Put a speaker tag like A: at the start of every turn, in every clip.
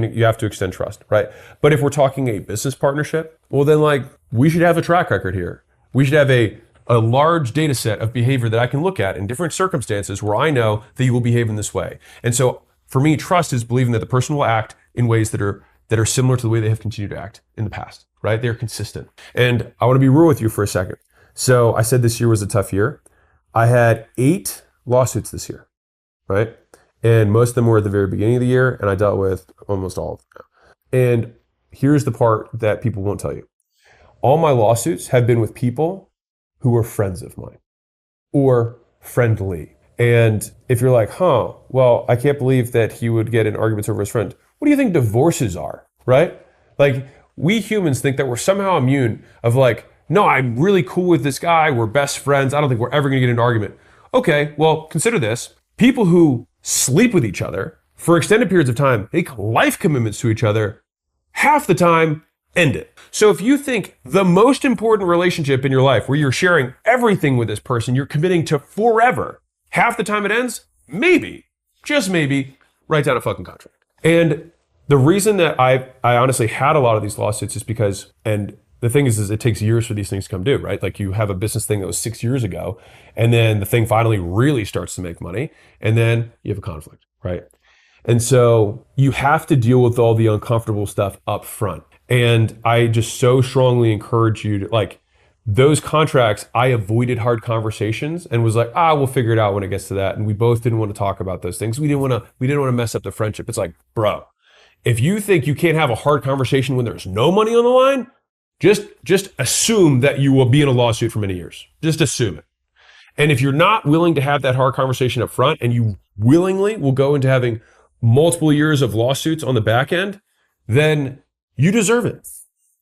A: You have to extend trust, right? But if we're talking a business partnership, well, then like we should have a track record here. We should have a large data set of behavior that I can look at in different circumstances where I know that you will behave in this way. And so for me, trust is believing that the person will act in ways that are similar to the way they have continued to act in the past, right? They're consistent. And I want to be real with you for a second. So I said this year was a tough year. I had 8 lawsuits this year, right? And most of them were at the very beginning of the year, and I dealt with almost all of them. And here's the part that people won't tell you. All my lawsuits have been with people who were friends of mine or friendly. And if you're like, well, I can't believe that he would get in arguments over his friend. What do you think divorces are, right? Like, we humans think that we're somehow immune of like, no, I'm really cool with this guy. We're best friends. I don't think we're ever going to get into an argument. Okay, well, consider this. People who sleep with each other for extended periods of time, make life commitments to each other, half the time, end it. So if you think the most important relationship in your life where you're sharing everything with this person, you're committing to forever, half the time it ends, maybe, just maybe, write down a fucking contract. And the reason that I honestly had a lot of these lawsuits is because, and the thing is it takes years for these things to come due, right? Like you have a business thing that was 6 years ago, and then the thing finally really starts to make money, and then you have a conflict, right? And so you have to deal with all the uncomfortable stuff up front. And I just so strongly encourage you to, like, those contracts, I avoided hard conversations and was like, we'll figure it out when it gets to that. And we both didn't want to talk about those things. We didn't want to mess up the friendship. It's like, bro, if you think you can't have a hard conversation when there's no money on the line, just assume that you will be in a lawsuit for many years. Just assume it. And if you're not willing to have that hard conversation up front and you willingly will go into having multiple years of lawsuits on the back end, then you deserve it,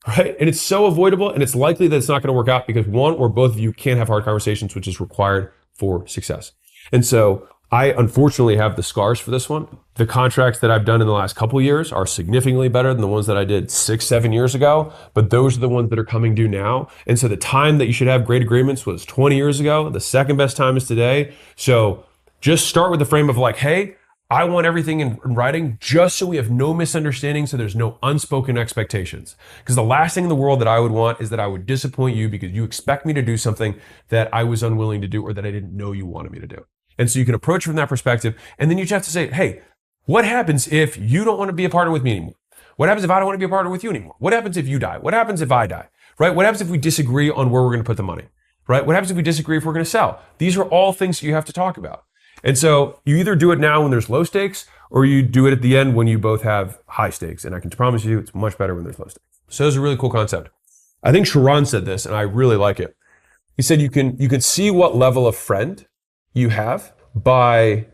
A: right? And it's so avoidable, and it's likely that it's not going to work out because one or both of you can't have hard conversations, which is required for success. And so I unfortunately have the scars for this one. The contracts that I've done in the last couple of years are significantly better than the ones that I did 6-7 years ago, but those are the ones that are coming due now. And so the time that you should have great agreements was 20 years ago. The second best time is today. So just start with the frame of like, hey, I want everything in writing just so we have no misunderstandings, so there's no unspoken expectations. Because the last thing in the world that I would want is that I would disappoint you because you expect me to do something that I was unwilling to do or that I didn't know you wanted me to do. And so you can approach it from that perspective, and then you just have to say, hey, what happens if you don't want to be a partner with me anymore? What happens if I don't want to be a partner with you anymore? What happens if you die? What happens if I die? Right? What happens if we disagree on where we're going to put the money? Right? What happens if we disagree if we're going to sell? These are all things that you have to talk about. And so you either do it now when there's low stakes, or you do it at the end when you both have high stakes. And I can promise you it's much better when there's low stakes. So it's a really cool concept. I think Sharon said this, and I really like it. He said you can see what level of friend you have by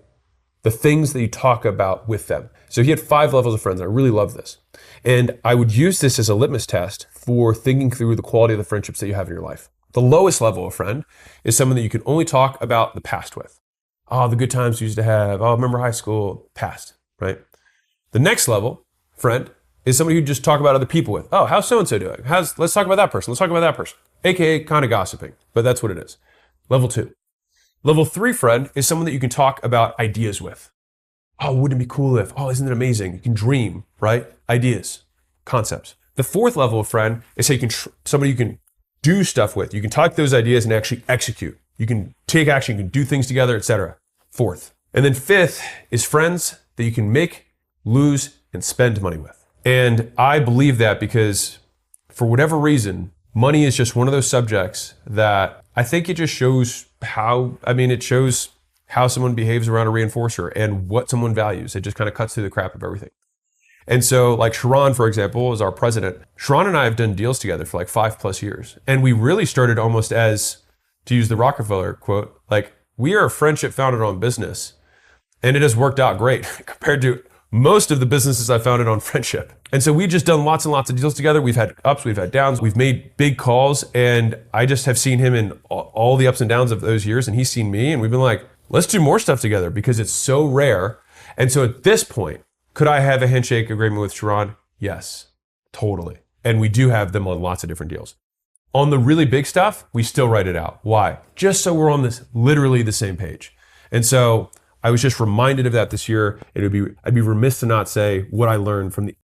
A: the things that you talk about with them. So he had 5 levels of friends, and I really love this. And I would use this as a litmus test for thinking through the quality of the friendships that you have in your life. The lowest level of friend is someone that you can only talk about the past with. Oh, the good times we used to have. Oh, remember high school, past, right? The next level friend is somebody who just talk about other people with. Oh, how's so-and-so doing? Let's talk about that person. Let's talk about that person. AKA kind of gossiping, but that's what it is. Level 2. Level 3 friend is someone that you can talk about ideas with. Oh, wouldn't it be cool if, oh, isn't it amazing? You can dream, right? Ideas, concepts. The 4th level of friend is somebody you can do stuff with. You can talk those ideas and actually execute. You can take action, you can do things together, etc. 4th. And then 5th is friends that you can make, lose, and spend money with. And I believe that because for whatever reason, money is just one of those subjects that I think it just shows it shows how someone behaves around a reinforcer and what someone values. It just kind of cuts through the crap of everything. And so like Sharon, for example, is our president. Sharon and I have done deals together for like 5+ years. And we really started almost as, to use the Rockefeller quote, like, we are a friendship founded on business. And it has worked out great compared to most of the businesses I founded on friendship. And so we've just done lots and lots of deals together. We've had ups, we've had downs, we've made big calls. And I just have seen him in all the ups and downs of those years. And he's seen me, and we've been like, let's do more stuff together because it's so rare. And so at this point, could I have a handshake agreement with Sharon? Yes, totally. And we do have them on lots of different deals. On the really big stuff, we still write it out. Why? Just so we're on this literally the same page. And so I was just reminded of that this year. I'd be remiss to not say what I learned from the